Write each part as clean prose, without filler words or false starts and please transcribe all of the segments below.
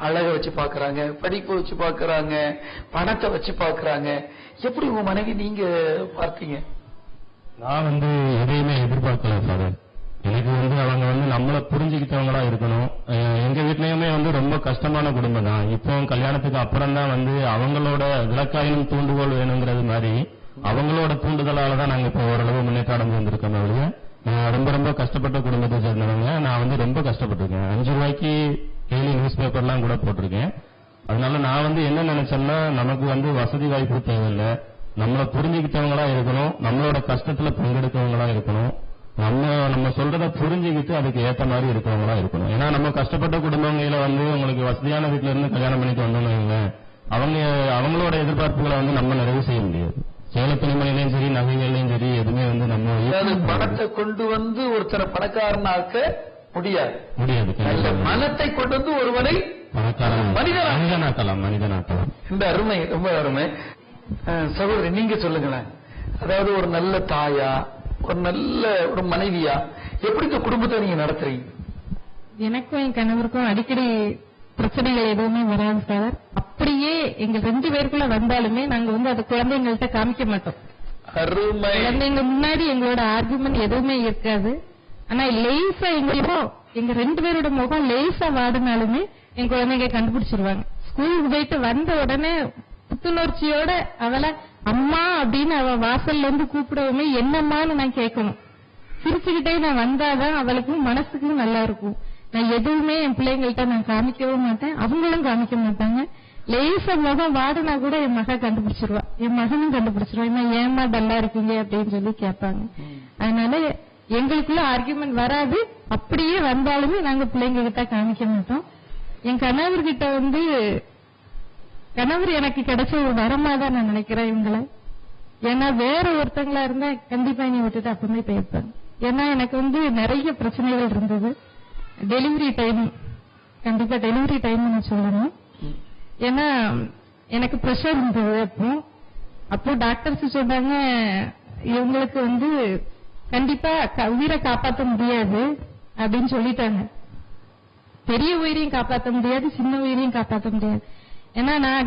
அழக வச்சு பாக்குறாங்க, படிப்பு வச்சு பாக்குறாங்க, பணத்தை வச்சு பாக்குறாங்க. எப்படி உங்க மனைவி நீங்க பார்த்தீங்க? நான் எதையுமே எதிர்பார்க்கல ஃபாதர். எனக்கு அவங்க நம்மள புரிஞ்சுக்கிட்டவங்களா இருக்கணும். எங்க வீட்லயுமே ரொம்ப கஷ்டமான குடும்பம் தான். இப்போ கல்யாணத்துக்கு அப்புறம் தான் அவங்களோட விளக்காயினும் தூண்டுகோல் வேணுங்கிறது மாதிரி அவங்களோட தூண்டுதலால தான் நாங்க இப்போ ஓரளவு முன்னேற்றம் அடைஞ்சு வந்திருக்கோம். ரொம்ப ரொம்ப கஷ்டப்பட்ட குடும்பத்தை சேர்ந்தவங்க. நான் ரொம்ப கஷ்டப்பட்டிருக்கேன். 5 ரூபாய்க்கு டெய்லி நியூஸ் பேப்பர்லாம் கூட போட்டிருக்கேன். அதனால நான் என்ன நினைச்சேன்னா, நமக்கு வசதி வாய்ப்பு தேவையில்லை, நம்மளை புரிஞ்சுக்கிட்டவங்களா இருக்கணும், நம்மளோட கஷ்டத்துல பங்கெடுக்கவங்களா இருக்கணும், நம்ம சொல்றத புரிஞ்சுக்கிட்டு அதுக்கு ஏத்த மாதிரி இருக்கவங்களா இருக்கணும். ஏன்னா நம்ம கஷ்டப்பட்ட குடும்பங்கள உங்களுக்கு வசதியான வீட்டுல இருந்து கல்யாணம் பண்ணிட்டு வந்தோம்னு அவங்களோட எதிர்பார்ப்புகளை நம்ம நிறைவு செய்ய முடியாது. சேல துணிமணிலையும் சரி, நகைகள்லையும் சரி, எதுவுமே நம்ம பணத்தை கொண்டு ஒருத்தரை பணக்காரனாக்க முடியாது. மனத்தை கொண்டு ஒருவரை மனிதனாக்கலாம். இந்த அருமை, ரொம்ப அருமை. சகோதரி, நீங்க சொல்லுங்களேன். அதாவது ஒரு நல்ல தாயா, ஒரு நல்ல ஒரு மனைவியா எப்படி இந்த குடும்பத்தை நீங்க நடத்துறீங்க? எனக்கும் என் கணவருக்கும் அடிக்கடி பிரச்சனைகள் எதுவுமே வராது சார். அப்படியே எங்க 2 பேருக்குள்ள வந்தாலுமே நாங்க அது குழந்தைங்கள்ட்ட காமிக்க மாட்டோம். குழந்தைங்க முன்னாடி எங்களோட ஆர்குமெண்ட் எதுவுமே இருக்காது. ஆனா லேசா எங்க 2 பேரோட முகம் லேசா வாடினாலுமே என் குழந்தைங்க கண்டுபிடிச்சிருவாங்க. ஸ்கூலுக்கு போயிட்டு வந்த உடனே புத்துணர்ச்சியோட அவளை அம்மா அப்படின்னு அவ வாசல்ல கூப்பிடவுமே என்னம்மான்னு நான் கேட்கணும். சிரிச்சுக்கிட்டே நான் வந்தாதான் அவளுக்கும் மனசுக்கும் நல்லா இருக்கும். நான் எதுவுமே என் பிள்ளைங்கள்ட்ட நான் காமிக்கவும் மாட்டேன், அவங்களும் காமிக்க மாட்டாங்க. லேசா முகம் வாடினா கூட என் மக கண்டுபிடிச்சிருவா, என் மகனும் கண்டுபிடிச்சிருவா. ஏமா டல்லா இருக்கீங்க அப்படின்னு சொல்லி கேட்பாங்க. அதனால எங்களுக்குள்ள ஆர்குமெண்ட் வராது. அப்படியே வந்தாலுமே நாங்க பிள்ளைங்க கிட்ட காமிக்க மாட்டோம். என் கணவர்கிட்ட கணவர் எனக்கு கிடைச்ச ஒரு வரமா தான் நான் நினைக்கிறேன் இவங்களை. ஏன்னா வேற ஒருத்தங்களா இருந்தா கண்டிப்பா நீ விட்டுட்டு அப்பவே போயிருப்பேன். ஏன்னா எனக்கு நிறைய பிரச்சனைகள் இருந்தது. டெலிவரி டைம், கண்டிப்பா டெலிவரி டைம் நான் சொல்லணும். ஏன்னா எனக்கு பிரஷர் இருந்தது. அப்போ டாக்டர்ஸ் சொன்னாங்க, இவங்களுக்கு கண்டிப்பா உயிரை காப்பாற்ற முடியாது அப்படின்னு சொல்லிட்டாங்க. பெரிய உயிரையும் காப்பாற்ற முடியாது, சின்ன உயிரையும் காப்பாற்ற முடியாது. ஏன்னா நான்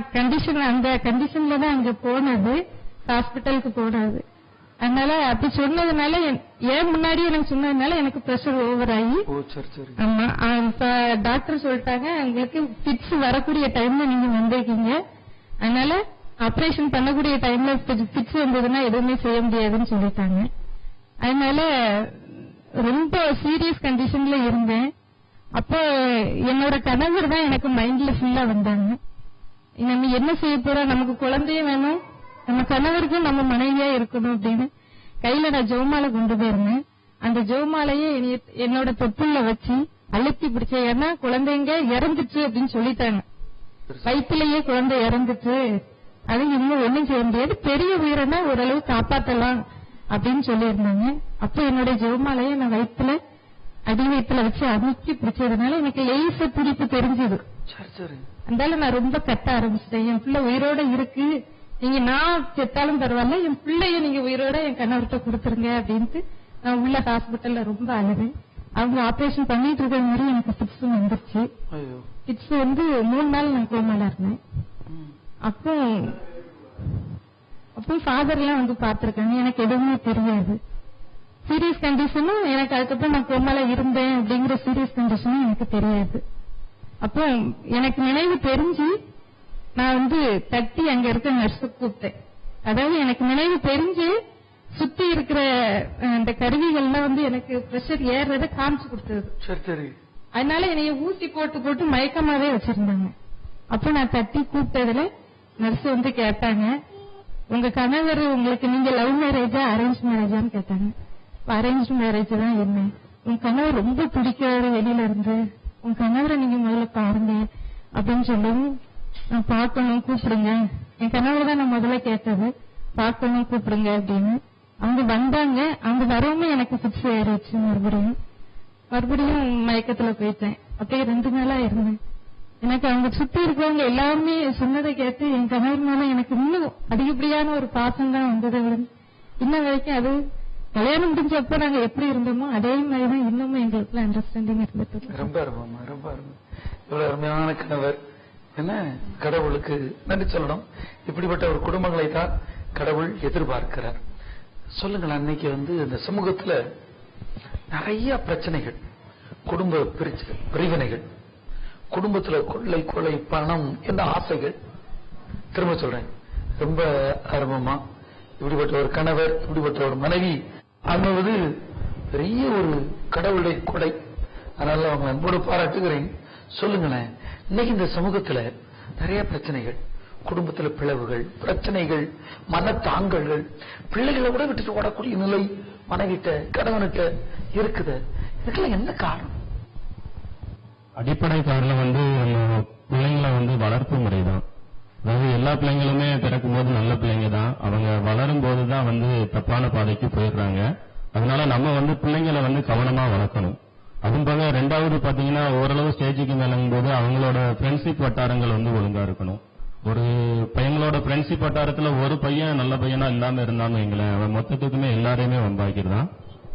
அந்த கண்டிஷன்ல தான் அங்க போனது, ஹாஸ்பிட்டலுக்கு போனது. அதனால அப்படி சொன்னதுனால, ஏன் முன்னாடி எனக்கு சொன்னதுனால எனக்கு பிரஷர் ஓவர் ஆகி, ஆமா டாக்டர் சொல்லிட்டாங்க, உங்களுக்கு பிட்ஸ் வரக்கூடிய டைம்ல நீங்க வந்திருக்கீங்க, அதனால ஆபரேஷன் பண்ணக்கூடிய டைம்ல பிட்ஸ் வந்ததுன்னா எதுவுமே செய்ய முடியாதுன்னு சொல்லிட்டாங்க. அதனால ரொம்ப சீரியஸ் கண்டிஷன்ல இருந்தேன். அப்போ என்னோட கணவர் தான் எனக்கு மைண்ட்ல ஃபுல்லா வந்தாங்க. நம்ம என்ன செய்ய போறோம், நமக்கு குழந்தையும் வேணும், நம்ம கணவருக்கும் நம்ம மனைவியா இருக்கணும் அப்படின்னு கையில நான் ஜெபமாலை கொண்டு போயிருந்தேன். அந்த ஜெபமாலையை என்னோட தொப்புள்ள வச்சு அழுத்தி பிடிச்சேன். ஏன்னா குழந்தைங்க இறந்துச்சு அப்படின்னு சொல்லிட்டாங்க, வயிற்றுலயே குழந்தை இறந்துச்சு, அது இன்னும் ஒண்ணும் செய்ய முடியாது, பெரிய உயிரினா ஓரளவு காப்பாற்றலாம் அப்படின்னு சொல்லியிருந்தாங்க. அப்ப என்னோட ஜெபமாலையை நான் அடி வயிற்றுல வச்சு அமுக்கி பிடிச்சதுனால எனக்கு லேச துடிப்பு தெரிஞ்சது. அதனால நான் ரொம்ப கத்த ஆரம்பிச்சிட்டேன், என் பிள்ளை உயிரோட இருக்கு, நீங்க நான் செத்தாலும் பரவாயில்ல, என் பிள்ளைய நீங்க உயிரோட என் கணவர்கிட்ட கொடுத்துருங்க அப்படின்ட்டு நான் உள்ள ஹாஸ்பிட்டல்ல ரொம்ப அழுது. அவங்க ஆபரேஷன் பண்ணிட்டு இருக்கிற மாதிரி எனக்கு பிட்ஸ் வந்துருச்சு. பிட்ஸ் 3 நாள் நான் கோமால இருந்தேன். அப்போ ஃபாதர் எல்லாம் பாத்துருக்காங்க, எனக்கு எதுவுமே தெரியாது. சீரியஸ் கண்டிஷனும் எனக்கு அதுக்கப்புறம் நான் கோமால இருந்தேன் அப்படிங்கிற சீரியஸ் கண்டிஷனும் எனக்கு தெரியாது. அப்போ எனக்கு நினைவு தெரிஞ்சு நான் தட்டி அங்க இருக்க நர்ஸ கூப்பிட்டேன். அதாவது எனக்கு நினைவு தெரிஞ்சு சுத்தி இருக்கிற அந்த கருவிகள்லாம் எனக்கு பிரஷர் ஏறத காமிச்சு கொடுத்தது. அதனால என்னைய ஊசி போட்டு போட்டு மயக்கமாவே வச்சிருந்தாங்க. அப்ப நான் தட்டி கூப்பிட்டதுல நர்ஸ் கேட்டாங்க, உங்க கணவர் உங்களுக்கு நீங்க லவ் மேரேஜா அரேஞ்ச் மேரேஜான்னு கேட்டாங்க. அரேஞ்ச் மேரேஜ் தான். என்ன, உங்க கணவர் ரொம்ப பிடிக்காரு வெளியில இருந்து, உங்க கணவரை நீங்க முதல்ல பாருங்க அப்படின்னு சொல்லவும், நான் பார்க்கணும் கூப்பிடுங்க, என் கணவர் தான் நான் முதல்ல கேட்டது, பார்க்கணும் கூப்பிடுங்க அப்படின்னு. அவங்க வந்தாங்க. அவங்க வரவுமே எனக்கு பிக்ஸ் ஏறிச்சு. மறுபடியும் மயக்கத்துல போயிட்டேன். அப்படியே 2 நாளா இருந்தேன். எனக்கு அவங்க சுத்தி இருக்கிறவங்க எல்லாருமே சொன்னதை கேட்டு என் கணவர் மேல எனக்கு இன்னும் அதிகப்படியான ஒரு பாசம் தான் வந்தது. இன்ன வரைக்கும் அது கல்யாணம் முடிஞ்சப்ப நாங்க எப்படி இருந்தோமோ அதே மாதிரிதான் இன்னமும் எங்களுக்குள்ள அண்டர்ஸ்டாண்டிங் இருந்துட்டு. ரொம்ப ரொம்ப ரொம்ப இவ்வளவு அருமையான கணவர், என்ன கடவுளுக்கு நன்றி சொல்லணும். இப்படிப்பட்ட ஒரு குடும்பங்களை தான் கடவுள் எதிர்பார்க்கிறார். சொல்லுங்களேன், அன்னைக்கு இந்த சமூகத்துல நிறைய பிரச்சனைகள், குடும்ப பிரிவினைகள், குடும்பத்துல கொள்ளை கொலை பணம் என்ற ஆசைகள். திரும்ப சொல்றேன், ரொம்ப ஆர்வமா இப்படிப்பட்ட ஒரு கணவர், இப்படிப்பட்ட ஒரு மனைவி அமைவது பெரிய ஒரு கடவுளுடைய கொடை. அதனால அவங்க அன்போடு பாராட்டுகிறேன். சொல்லுங்களேன், இன்னைக்கு இந்த சமூகத்துல நிறைய பிரச்சனைகள், குடும்பத்துல பிளவுகள், பிரச்சனைகள், மனத்தாங்கல்கள், பிள்ளைகளை கூட விட்டுட்டு ஓடக்கூடிய நிலை மனைவிட்ட கணவன்கிட்ட இருக்குது. இதுக்கெல்லாம் என்ன காரணம்? அடிப்படை காரணம் நம்ம பிள்ளைங்களை வளர்ப்பு முறைதான். அதாவது எல்லா பிள்ளைங்களுமே பிறக்கும் போது நல்ல பிள்ளைங்க தான், அவங்க வளரும் போதுதான் தப்பான பாதைக்கு போயிடுறாங்க. அதனால நம்ம பிள்ளைங்களை கவனமா வளர்க்கணும். அதுவும் போக ரெண்டாவது பாத்தீங்கன்னா, ஓரளவு ஸ்டேஜுக்கு மேலும் போது அவங்களோட ஃப்ரெண்ட்ஷிப் வட்டாரங்கள் ஒழுங்கா இருக்கணும். ஒரு பையங்களோட ஃப்ரெண்ட்ஷிப் வட்டாரத்துல ஒரு பையன் நல்ல பையனா இல்லாம இருந்தாலும் எங்களை அவன் மொத்தத்துக்குமே எல்லாரையுமே வம்பாக்கிடுறான்.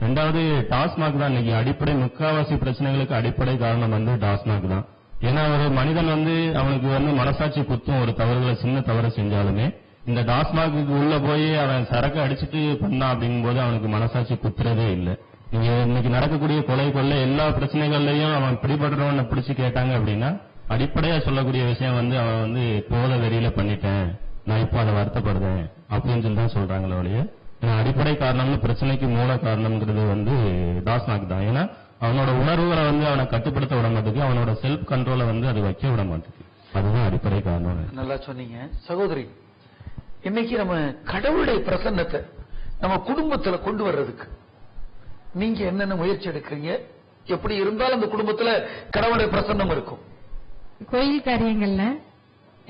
ரெண்டாவது டாஸ்மாக் தான் இன்னைக்கு அடிப்படை, முக்காவாசி பிரச்சனைகளுக்கு அடிப்படை காரணம் டாஸ்மாக் தான். ஏன்னா ஒரு மனிதன் அவனுக்கு மனசாட்சி குத்தும், ஒரு தவறுகளை சின்ன தவறு செஞ்சாலுமே. இந்த டாஸ்மாக்கு உள்ள போய் அவன் சரக்கு அடிச்சுட்டு பண்ணான் அப்படிங்கும் போது அவனுக்கு மனசாட்சி குத்துறதே இல்லை. நீங்க இன்னைக்கு நடக்கக்கூடிய கொலை கொள்ளை எல்லா பிரச்சனைகள்லயும் அவன் பிடிபடுறவனை பிடிச்சு கேட்டாங்க அப்படின்னா அடிப்படையா சொல்லக்கூடிய விஷயம் அவன் போத வெறியில பண்ணிட்டேன், நான் இப்போ அதை வருத்தப்படுறேன் அப்படின்னு சொல்லி தான் சொல்றாங்களே ஒழிய அடிப்படை காரணம்னு பிரச்சனைக்கு மூல காரணம்ங்கிறது டாஸ்மாக் தான். ஏன்னா அவனோட உணர்வுகளை அவனை கட்டுப்படுத்த விட மாட்டேங்குது, அவனோட செல்ஃப் கண்ட்ரோலை அது வைக்க விட மாட்டேங்குது. அதுதான் அடிப்படை காரணம். நல்லா சொன்னீங்க சகோதரி. இன்னைக்கு நம்ம கடவுளுடைய பிரசன்னத்தை நம்ம குடும்பத்துல கொண்டு வர்றதுக்கு நீங்க என்னென்ன முயற்சி எடுக்கிறீங்க? எப்படி இருந்தாலும் அந்த குடும்பத்துல கடவுளுடைய பிரசன்னம் இருக்கும். கோயில் காரியங்கள்ல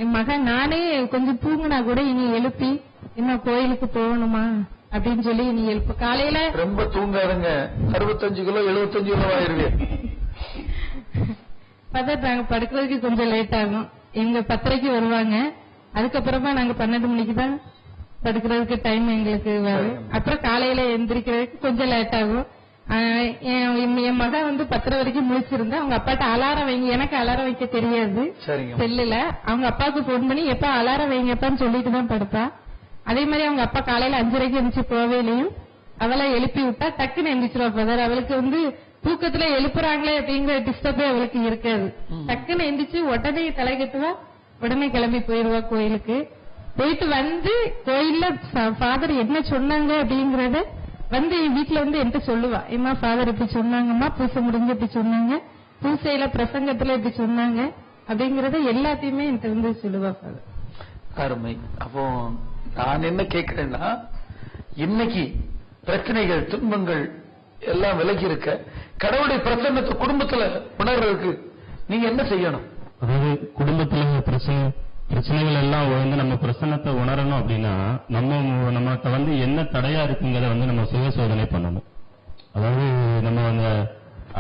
என் மகன் நானே கொஞ்சம் தூங்கினா கூட இனி எழுப்பி இன்னும் கோயிலுக்கு போகணுமா அப்படின்னு சொல்லி இனி எழுப்பு. காலையில ரொம்ப தூங்காதுங்க, 65 கிலோ 75 கிலோ ஆயிருவேன். நாங்க படுக்கிறதுக்கு கொஞ்சம் லேட் ஆகும். எங்க 10:30க்கு வருவாங்க, அதுக்கப்புறமா நாங்க 12 மணிக்கு தான் படுக்கிறதுக்கு டைம் எங்களுக்கு வரும். அப்புறம் காலையில எந்திரிக்கிறதுக்கு கொஞ்சம் லேட் ஆகும். என் மகன் 10:30 வரைக்கும் முழிச்சிருந்தா அவங்க அப்பாட்ட அலாரம் வைங்க, எனக்கு அலாரம் வைக்க தெரியாது செல்லுல. அவங்க அப்பாவுக்கு போன் பண்ணி எப்ப அலாரம் வைங்கப்பான்னு சொல்லிட்டு தான் படுப்பா. அதே மாதிரி அவங்க அப்பா காலையில 5:30க்கு எந்திரிச்சு போவேலையும் அவளை எழுப்பி விட்டா டக்குன்னு எந்திரிச்சிருவா. பதர் அவளுக்கு தூக்கத்துல எழுப்புறாங்களே அப்படிங்கிற டிஸ்டர்பே அவளுக்கு இருக்காது. டக்குன்னு எந்திரிச்சு உடனே தலை கட்டுவா, உடனே கிளம்பி போயிடுவா கோயிலுக்கு. போயிட்டு கோயில்ல ஃபாதர் என்ன சொன்னாங்க அப்படிங்கறத வீட்டுல என்கிட்ட சொல்லுவா. ஏமா ஃபாதர் இப்படி சொன்னாங்கம்மா, பூசை முடிஞ்சு இப்படி சொன்னாங்க, பூசையில பிரசங்கத்துல இப்படி சொன்னாங்க அப்படிங்கறத எல்லாத்தையுமே என்கிட்ட சொல்லுவா ஃபாதர். அருமை. அப்போ நான் என்ன கேட்கிறேன்னா, இன்னைக்கு பிரச்சனைகள் துன்பங்கள் எல்லாம் விலகி இருக்க கடவுளுடைய பிரசன்னத்தை குடும்பத்துல உணர்றதுக்கு நீங்க என்ன செய்யணும்? அதாவது குடும்பத்துல பிரச்சனைகள் எல்லாம் நம்ம பிரசன்னத்தை உணரணும் அப்படின்னா நம்மகிட்ட என்ன தடையா இருக்குங்கிறத நம்ம சுய சோதனை பண்ணணும். அதாவது நம்ம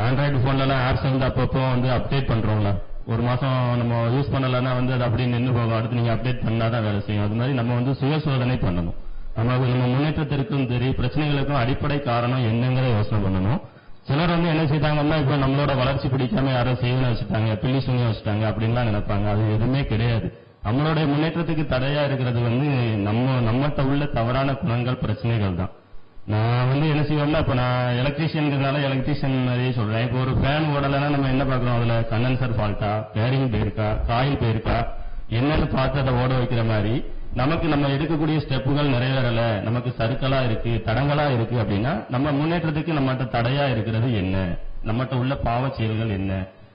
ஆண்ட்ராய்டு போன்ல எல்லாம் ஆப்ஸ் அப்பப்போ அப்டேட் பண்றோம்ல, ஒரு மாசம் நம்ம யூஸ் பண்ணலன்னா அது அப்படியே நின்று போகும், அடுத்து நீங்க அப்டேட் பண்ணாதான் வேலை செய்யும். அது மாதிரி நம்ம சுய சோதனை பண்ணணும். நம்ம முன்னேற்றத்திற்கும் சரி பிரச்சனைகளுக்கும் அடிப்படை காரணம் என்னங்கிற யோசனை பண்ணணும். சிலர் என்ன செய்தாங்கன்னா, இப்ப நம்மளோட வளர்ச்சி பிடிக்காம யாரோ செய்வன வச்சுட்டாங்க, பில்லி சுனி வச்சுட்டாங்க அப்படின்லாம் நினைப்பாங்க. அது எதுவுமே கிடையாது. நம்மளுடைய முன்னேற்றத்துக்கு தடையா இருக்கிறது நம்மகிட்ட உள்ள தவறான குணங்கள், பிரச்சனைகள் தான். நான் என்ன செய்வோம்னா, இப்ப நான் எலக்ட்ரீஷியன்கிறதுனால எலக்ட்ரீஷியன் மாதிரியே சொல்றேன். இப்போ ஒரு ஃபேன் ஓடலைன்னா நம்ம என்ன பார்க்கறோம், அதுல கண்டென்சர் ஃபால்ட்டா, பேரிங் போயிருக்கா, காயில் போயிருக்கா, என்னன்னு பார்த்து அதை ஓட வைக்கிற மாதிரி நம்ம எடுக்கக்கூடிய ஸ்டெப்புகள் நிறைவேறல, நமக்கு சறுக்கலா இருக்கு, தடங்களா இருக்கு அப்படின்னா நம்ம முன்னேற்றத்துக்கு நம்மகிட்ட தடையா இருக்கிறது என்ன, நம்மகிட்ட உள்ள பாவ செயல்கள் என்ன,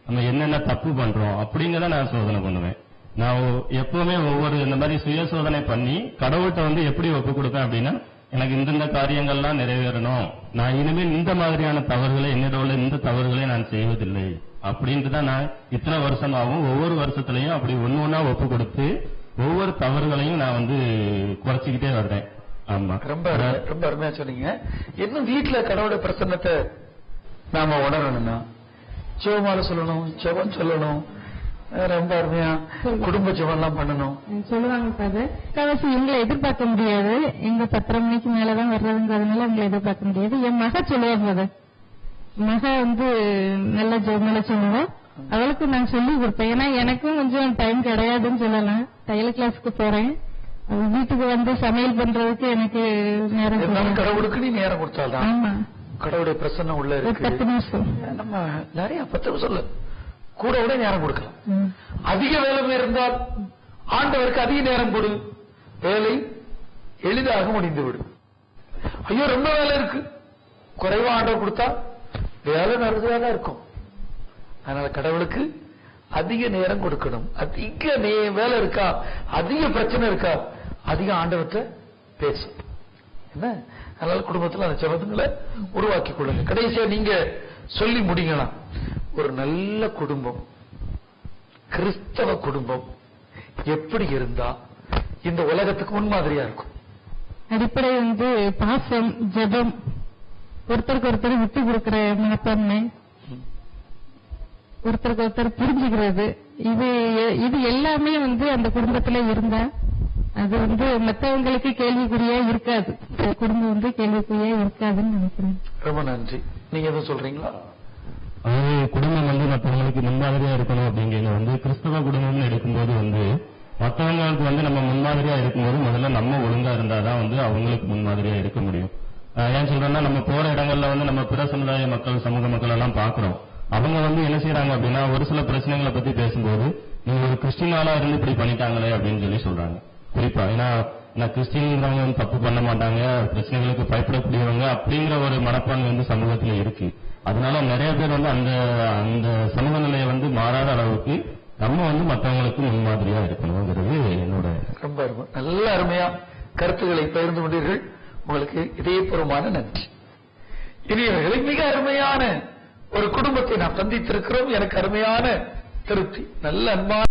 நம்ம என்னென்ன தப்பு பண்றோம் அப்படிங்கிறத நான் சோதனை பண்ணுவேன். நான் எப்பவுமே ஒவ்வொரு இந்த மாதிரி சுய சோதனை பண்ணி கடவுள்கிட்ட எப்படி ஒப்பு கொடுப்பேன் அப்படின்னா, எனக்கு இந்த காரியங்கள்லாம் நிறைவேறணும், நான் இனிமேல் இந்த மாதிரியான தவறுகளை, என்னோட உள்ள இந்த தவறுகளை நான் செய்வதில்லை அப்படின்ட்டு தான் நான் இத்தனை வருஷமாகவும் ஒவ்வொரு வருஷத்துலயும் அப்படி ஒண்ணு ஒப்பு கொடுத்து ஒவ்வொரு தவறுகளையும் நான் குறைச்சிக்கிட்டே வர்றேன். ஆமா, ரொம்ப ரொம்ப அருமையா சொன்னீங்க. இன்னும் வீட்டுல கடவுளோட பிரசன்னத்தை நாம உணரணும்னா ஜெபமால சொல்லணும், ஜெபம் சொல்லணும், ரொம்ப அருமையா குடும்ப ஜெபம் எல்லாம் பண்ணணும் சொல்லுவாங்க ஃபாதர். கவசி எங்களை எதிர்பார்க்க முடியாது, எங்க 10:30 மணிக்கு மேலதான் வர்றதுங்கிறதுனால எங்களை எதிர்பார்க்க முடியாது. என் மக சொல்லுவா ஃபாதர், மக நல்ல ஜெபமால சொல்லுவா, அவளுக்கு நான் சொல்லி கொடுப்பேன். ஏன்னா எனக்கும் கொஞ்சம் டைம் கிடையாதுன்னு சொல்லலாம். தையல் கிளாஸ்க்கு போறேன். அவள் வீட்டுக்கு வந்து சமையல் பண்றதுக்கு எனக்கு நேரம் கிடையாது. கடவுளுக்கு நீ நேரம் கொடுத்தால்தான். ஆமா, கடவுளுடைய பிரசன்னம் உள்ள ஒரு இருக்கு. 10 நிமிஷம் நம்ம நிறைய 10 நிமிஷம் இல்ல, கூட விட நேரம் கொடுக்கலாம். அதிக வேலை இருந்தால் ஆண்டவருக்கு அதிக நேரம் கொடு, வேலை எளிதாக முடிந்துவிடும். ஐயோ ரொம்ப வேலை இருக்கு, குறைவா ஆண்டவர் கொடுத்தா வேலை நடந்துதான் இருக்கும். அதனால கடவுளுக்கு அதிக நேரம் கொடுக்கணும். அதிக வேலை இருக்கா, அதிக பிரச்சனை இருக்கா, அதிக ஆண்டவர்கிட்ட பேசும். என்ன, அதனால குடும்பத்தில் அந்த ஜெபங்களை உருவாக்கி கொள்ளுங்க. கடைசியா நீங்க சொல்லி முடிக்கலாம். ஒரு நல்ல குடும்பம், கிறிஸ்தவ குடும்பம் எப்படி இருந்தா இந்த உலகத்துக்கு முன்மாதிரியா இருக்கும்? அடிப்படை வந்து பாசம், ஜெபம், ஒருத்தருக்கு ஒருத்தர் விட்டு கொடுக்கிற மனப்பான்மை, ஒருத்தருக்கு ஒருத்தர் புரிஞ்சுக்கிறது, இது எல்லாமே வந்து அந்த குடும்பத்துல இருந்தா அது வந்து மற்றவங்களுக்கு கேள்விக்குறியா இருக்காது. குடும்பம் வந்து கேள்விக்குறியா இருக்காதுன்னு நினைக்கிறேன். ரொம்ப நன்றி. நீங்க எதுவும் சொல்றீங்களா? அதாவது குடும்பம் வந்து மற்றவங்களுக்கு முன்மாதிரியா இருக்கணும் அப்படிங்கிறது வந்து கிறிஸ்தவ குடும்பம்னு எடுக்கும்போது வந்து மற்றவங்களுக்கு வந்து நம்ம முன்மாதிரியா இருக்கும்போது முதல்ல நம்ம ஒழுங்கா இருந்தாதான் வந்து அவங்களுக்கு முன்மாதிரியா இருக்க முடியும். ஏன் சொல்றேன்னா, நம்ம போற இடங்கள்ல வந்து நம்ம பிற சமுதாய மக்கள், சமூக மக்கள் எல்லாம் பாக்குறோம். அவங்க வந்து என்ன செய்யறாங்க அப்படின்னா, ஒரு சில பிரச்சனைகளை பத்தி பேசும்போது நீங்க ஒரு கிறிஸ்டினாலா இருந்து இப்படி பண்ணிட்டாங்களே அப்படின்னு சொல்லி சொல்றாங்க. குறிப்பா ஏன்னா கிறிஸ்டின்ங்கிறவங்க வந்து தப்பு பண்ண மாட்டாங்க, பிரச்சனைகளுக்கு பயப்படக்கூடியவங்க அப்படிங்கிற ஒரு மனப்பான்மை வந்து சமூகத்துல இருக்கு. அதனால நிறைய பேர் வந்து அந்த சமூக நிலையை வந்து மாறாத அளவுக்கு நம்ம வந்து மற்றவங்களுக்கு முன்மாதிரியா இருக்கணுங்கிறது என்னோட. ரொம்ப நல்ல அருமையா கருத்துக்களை பகிர்ந்து கொண்டீர்கள். உங்களுக்கு இதயபூர்வமான நன்றி. இனியவர்களை, மிக அருமையான ஒரு குடும்பத்தை நாம் சந்தித்திருக்கிறோம். எனக்கு அருமையான திருப்தி. நல்ல அன்பான